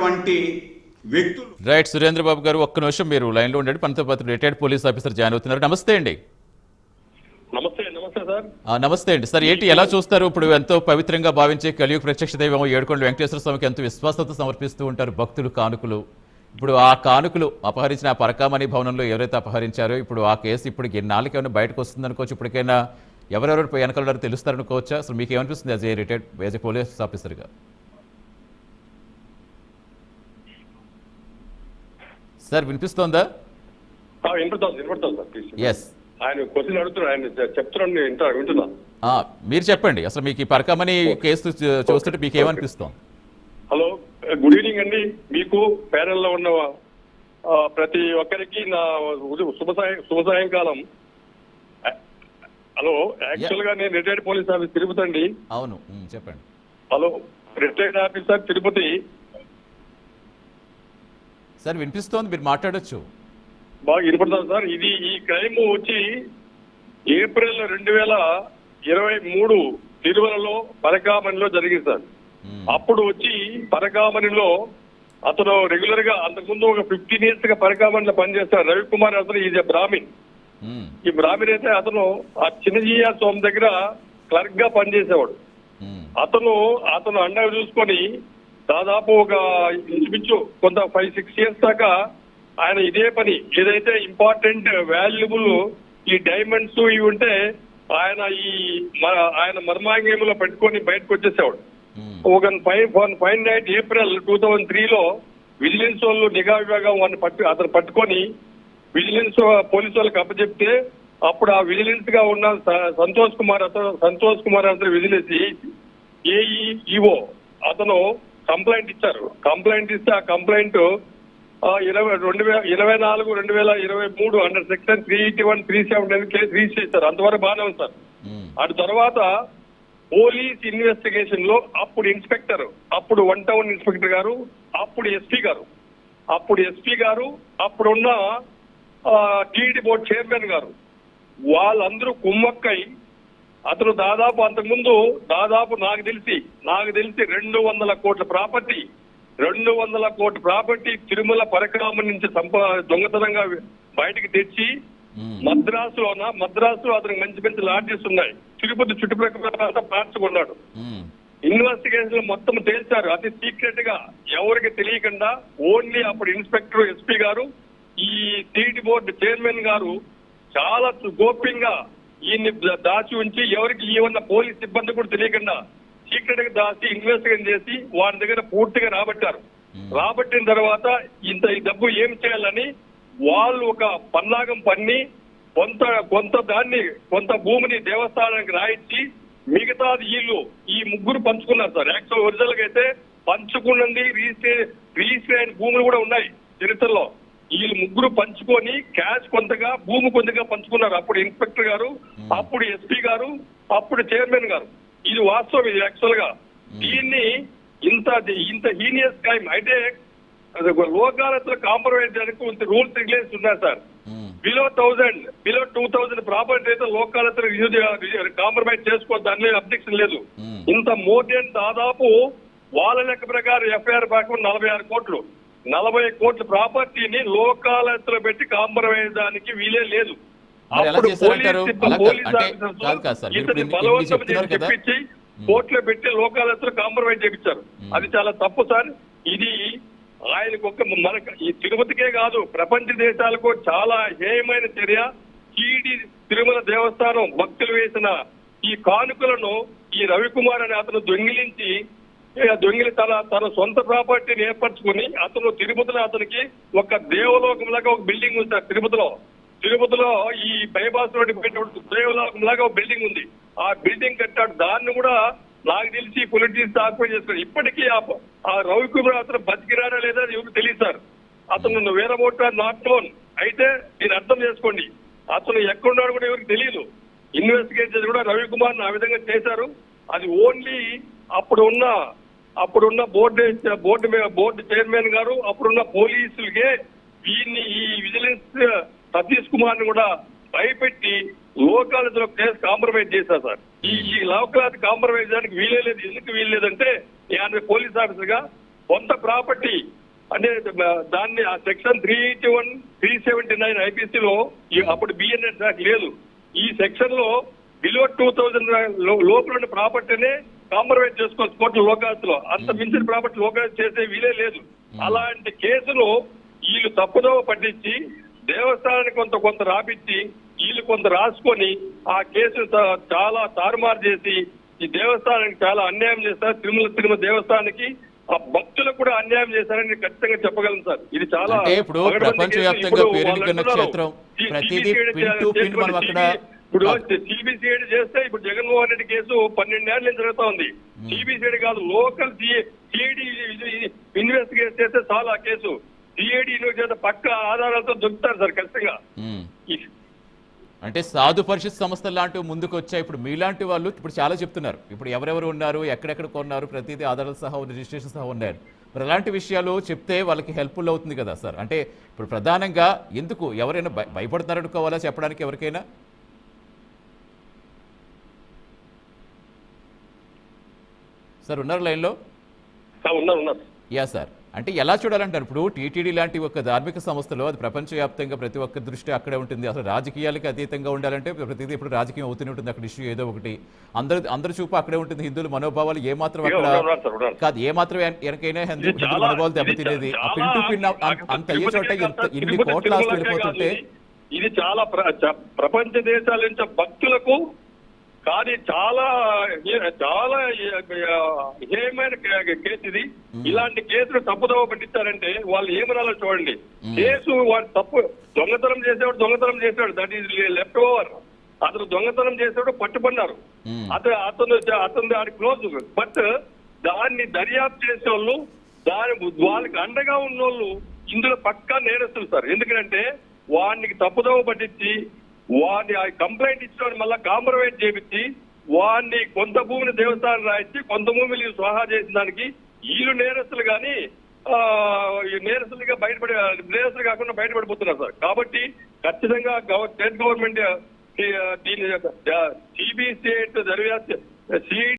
ఉన్నటువంటి వ్యక్తులు. రైట్ సురేంద్ర బాబు గారు, ఒక్క నిమిషం మీరు లైన్లో ఉండండి. మనతో పాటు రిటైర్డ్ పోలీస్ ఆఫీసర్ జాయిన్ అవుతున్నారు. నమస్తే అండి. నమస్తే సార్. నమస్తే అండి సార్. ఏంటి ఎలా చూస్తారు? ఇప్పుడు ఎంతో పవిత్రంగా భావించే కలియుగ ప్రత్యక్ష దైవం ఏడుకొండ వెంకటేశ్వర స్వామికి ఎంతో విశ్వాసంతో సమర్పిస్తూ ఉంటారు భక్తులు కానుకలు. ఇప్పుడు ఆ కానుకలు అపహరించిన ఆ పరకామణి భవనంలో ఎవరైతే అపహరించారో ఇప్పుడు ఆ కేసు ఇప్పుడు ఎన్నాళ్ళకైనా బయటకు వస్తుంది అనుకోవచ్చు. ఇప్పటికైనా ఎవరెవరు వెనకాల తెలుస్తారనుకోవచ్చా? అసలు మీకు ఏమనిపిస్తుంది as a retired as a police ఆఫీసర్గా? సార్ వినిపిస్తోందా? వినపడుతుంది సార్. ప్లీజ్. ఎస్, ఆయన క్వశ్చన్ అడుగుతున్నారు, ఆయన చెప్తున్నాను, వింటున్నా. మీరు చెప్పండి. అసలు మీకు ఈ పరకామణి కేసు చూస్తుంటే మీకు ఏమనిపిస్తుంది? హలో, గుడ్ ఈవినింగ్ అండి. మీకు ప్యానెల్లో ఉన్న ప్రతి ఒక్కరికి నా శుభ సాయంకాలం. హలో, యాక్చువల్ గా నేను రిటైర్డ్ పోలీస్ ఆఫీసర్ తిరుపతి అండి. అవును, చెప్పండి. Hello, retired officer Tirupati. Sir వినిపిస్తోంది, మీరు మాట్లాడొచ్చు. బాగా వినపడుతుంది సార్. ఈ క్రైమ్ వచ్చి ఏప్రిల్ 2023 తిరుమలలో పరకామణిలో జరిగింది సార్. అప్పుడు వచ్చి పరకామణిలో అతను రెగ్యులర్ గా అంతకుముందు ఒక 15 years గా పరకామణిలో పనిచేస్తాడు. రవికుమార్ అతను ఈజ్ బ్రాహ్మిన్. ఈ బ్రాహ్మిన్ అయితే అతను ఆ చిన్నజీయ స్వామి దగ్గర క్లర్క్ గా పనిచేసేవాడు. అతను అండగా చూసుకొని దాదాపు ఒక ఇంచుమించు కొంత 5-6 years దాకా ఆయన ఇదే పని, ఏదైతే ఇంపార్టెంట్ వాల్యుబుల్ ఈ డైమండ్స్ ఇవి ఉంటే ఆయన మర్మాంగంలో పెట్టుకొని బయటకు వచ్చేసేవాడు. ఒక ఫైన్ నైట్ ఏప్రిల్ 2003లో విజిలెన్స్ వాళ్ళు నిఘా విభాగం అతను పట్టుకొని విజిలెన్స్ పోలీసు వాళ్ళకి అప్పచెప్తే అప్పుడు ఆ విజిలెన్స్ గా ఉన్న సంతోష్ కుమార్ అతను విజిలెన్స్ ఈఓ అతను కంప్లైంట్ ఇచ్చారు. కంప్లైంట్ ఇస్తే ఆ complaint 2024-2023 under section 381, 379 case register చేశారు. అంతవరకు బాగానే ఉంది సార్. అటు తర్వాత పోలీస్ ఇన్వెస్టిగేషన్ లో అప్పుడు ఇన్స్పెక్టర్, అప్పుడు 1 town ఇన్స్పెక్టర్ గారు, అప్పుడు ఎస్పీ గారు, అప్పుడున్న టీడీ బోర్డు చైర్మన్ గారు వాళ్ళందరూ కుమ్మక్కై అతను అంతకుముందు నాకు తెలిసి 200 కోట్ల ప్రాపర్టీ తిరుమల పరకామణి నుంచి దొంగతనంగా బయటకు తెచ్చి మద్రాసులో అతనికి మంచి లాడ్జెస్ ఉన్నాయి. తిరుపతి చుట్టుప్రక్కల మార్చుకున్నాడు. ఇన్వెస్టిగేషన్ లో మొత్తం తేల్చారు. అతి సీక్రెట్ గా ఎవరికి తెలియకుండా ఓన్లీ అప్పుడు ఇన్స్పెక్టర్, ఎస్పీ గారు, ఈ టీడీ బోర్డు చైర్మన్ గారు చాలా గోప్యంగా ఈయన్ని దాచి ఉంచి ఎవరికి ఏమన్నా పోలీస్ సిబ్బంది కూడా తెలియకుండా సీక్రెట్ గా దాచి ఇన్వెస్టిగేషన్ చేసి వారి దగ్గర పూర్తిగా రాబట్టారు. రాబట్టిన తర్వాత ఈ డబ్బు ఏం చేయాలని వాళ్ళు ఒక పన్నాగం పన్ని కొంత భూమిని దేవస్థానానికి రాయించి మిగతాది ఈ ముగ్గురు పంచుకున్నారు సార్. యాక్చువల్ ఒరిజినల్ గా అయితే పంచుకున్నది రిజిస్టర్ అయిన భూములు కూడా ఉన్నాయి చరిత్రలో. వీళ్ళు ముగ్గురు పంచుకొని క్యాష్ కొంతగా భూమి కొంతగా పంచుకున్నారు. అప్పుడు ఇన్స్పెక్టర్ గారు, అప్పుడు ఎస్పీ గారు, అప్పుడు చైర్మన్ గారు. ఇది వాస్తవం. ఇది యాక్చువల్ గా దీన్ని ఇంత హీనియస్ క్రైమ్ అయితే లోకాలతో కాంప్రమైజ్ చేయడానికి కొంత రూల్స్ రెగ్యులేషన్స్ ఉన్నాయి సార్. బిలో 2000 ప్రాపర్టీ అయితే లోకాలతో కాంప్రమైజ్ చేసుకోవద్దు, దాని అబ్జెక్షన్ లేదు. ఇంత మోర్ దెన్ దాదాపు వాళ్ళ లెక్క ప్రకారం ఎఫ్ఐఆర్ ప్రకారం 40 కోట్ల ప్రాపర్టీని లోకాలతో పెట్టి కాంప్రమైజ్ దానికి వీలే లేదు. అప్పుడు ఇతని బలవంతం చెప్పించి కోర్టులో పెట్టి లోకాలతో కాంప్రమైజ్ చేయించారు. అది చాలా తప్పు సార్. ఇది ఆయనకు మనకు ఈ తిరుపతికే కాదు ప్రపంచ దేశాలకు చాలా హేయమైన చర్య. తిరుమల దేవస్థానం భక్తులు వేసిన ఈ కానుకలను ఈ రవికుమార్ అనే అతను దొంగిలి తన సొంత ప్రాపర్టీని ఏర్పరచుకుని అతను తిరుపతిలో అతనికి ఒక దేవలోకం లాగా ఒక బిల్డింగ్ ఉంది సార్. తిరుపతిలో ఈ బైపాస్ రోడ్డు దేవలోకం లాగా ఒక బిల్డింగ్ ఉంది. ఆ బిల్డింగ్ కట్టాడు. దాన్ని కూడా నాకు తెలిసి పొలిటిక్స్ ఆక్యుపై చేసుకుని ఇప్పటికీ ఆ రవికుమార్ అతను బతికిరాడా లేదా ఎవరికి తెలియదు సార్. అతను వేరే నాట్ నోన్. అయితే మీరు అర్థం చేసుకోండి, అతను ఎక్కడున్నాడు కూడా ఎవరికి తెలియదు. ఇన్వెస్టిగేట్ చేసి కూడా రవికుమార్ ఆ విధంగా చేశారు. అది ఓన్లీ అప్పుడున్న బోర్డు చైర్మన్ గారు, అప్పుడున్న పోలీసులకే ఈ విజిలెన్స్ సతీష్ కుమార్ ని కూడా భయపెట్టి లోకాలతో కేసు కాంప్రమైజ్ చేశారు సార్. ఈ లోకాలతో కాంప్రమైజ్ చేయడానికి వీలే లేదు. ఎందుకు వీల్లేదంటే ఆయన పోలీస్ ఆఫీసర్ గా కొంత ప్రాపర్టీ అంటే దాన్ని ఆ సెక్షన్ 381, 379 ఐపీసీలో అప్పుడు బిఎన్ఎస్ యాక్ట్ లేదు. ఈ సెక్షన్ లో బిలో 2000 లోపల ఉన్న ప్రాపర్టీనే కాంప్రమైజ్ చేసుకోవచ్చు కోర్టు లోకాయత్లో. అంత మించిన ప్రాపర్టీ లోకాయత్ చేసే వీలే లేదు. అలాంటి కేసులు వీళ్ళు తప్పుదోవ పట్టించి దేవస్థానానికి కొంత రాపిచ్చి వీళ్ళు కొంత రాసుకొని ఆ కేసు చాలా తారుమారు చేసి ఈ దేవస్థానానికి చాలా అన్యాయం చేస్తారు. తిరుమల దేవస్థానానికి ఆ భక్తులకు కూడా అన్యాయం చేశారని ఖచ్చితంగా చెప్పగలను సార్. ఇది చాలా ఇప్పుడు ప్రపంచవ్యాప్తంగా పేరెన్నికన్న క్షేత్రం ప్రతిదీ పిన్ టు పిన్ మనం అక్కడ ఇప్పుడు సిబిసిఐడి చేస్తే ఇప్పుడు జగన్మోహన్ రెడ్డి కేసు 12 ఏళ్ల నుంచి జరుగుతా ఉంది. సిబిసిఐడి కాదు, లోకల్ సిఐడి ఇన్వెస్టిగేట్ చేస్తే చాలా కేసు సిఐడి ఇన్వెస్టిగేట్ పక్క ఆధారాలతో దొరుకుతారు సార్ ఖచ్చితంగా. అంటే సాధు పరిషత్ సంస్థలు లాంటివి ముందుకు వచ్చాయి. ఇప్పుడు మీలాంటి వాళ్ళు ఇప్పుడు చాలా చెప్తున్నారు, ఇప్పుడు ఎవరెవరు ఉన్నారు, ఎక్కడెక్కడ కొన్నారు, ప్రతిదీ ఆధారాలు సహా రిజిస్ట్రేషన్ సహా ఉన్నారు. మరి అలాంటి విషయాలు చెప్తే వాళ్ళకి హెల్ప్ఫుల్ అవుతుంది కదా సార్. అంటే ఇప్పుడు ప్రధానంగా ఎందుకు ఎవరైనా భయపడుతున్నారనుకోవాలా చెప్పడానికి ఎవరికైనా? సార్ ఉన్నారు లైన్లో? ఉన్నారు. యా సార్, అంటే ఎలా చూడాలంటారు? ఇప్పుడు టీటీడీ లాంటి ఒక ధార్మిక సంస్థలో అది ప్రపంచవ్యాప్తంగా ప్రతి ఒక్క దృష్టి అక్కడే ఉంటుంది. అసలు రాజకీయాలకి అతీతంగా ఉండాలంటే ప్రతిదీ ఇప్పుడు రాజకీయం అవుతూనే ఉంటుంది. అక్కడ ఇష్యూ ఏదో ఒకటి అందరి చూపు అక్కడే ఉంటుంది. హిందువుల మనోభావాలు ఏమాత్రం అక్కడ కాదు, ఏమాత్రం వెనకైనా హిందువుల మనోభావాలు దెబ్బతినేది. పిన్ టు పిన్ అంత అయ్యే చోట ఇన్ని కోట్ల ఆస్తులు వెళ్ళిపోతుంటే ఇది చాలా ప్రపంచ దేశాల నుంచి భక్తులకు కానీ చాలా హేయమైన కేసు ఇది. ఇలాంటి కేసులు తప్పుదోవ పట్టించారంటే వాళ్ళు ఏమనాలో చూడండి. కేసు వాడు దొంగతనం చేసేవాడు దట్ ఈజ్ లెఫ్ట్ ఓవర్. అతను దొంగతనం చేసేవాడు పట్టుబడినారు, అతను ఆడి క్లోజ్. బట్ దాన్ని దర్యాప్తు చేసే వాళ్ళు వాళ్ళకి అండగా ఉన్న వాళ్ళు ఇందులో పక్కా నేరస్తులు సార్. ఎందుకంటే వాడికి తప్పుదోవ పట్టించి వాడిని కంప్లైంట్ ఇచ్చిన మళ్ళీ కాంప్రమైజ్ చేపించి వాడిని కొంత భూమిని దేవస్థానం రాయించి కొంత భూమిని స్వాహా చేసిన దానికి వీళ్ళు నేరస్తులు కానీ నేరస్తులు కాకుండా బయటపడిపోతున్నారు సార్. కాబట్టి ఖచ్చితంగా స్టేట్ గవర్నమెంట్ దీని సిబిసిఐ దర్యాప్తు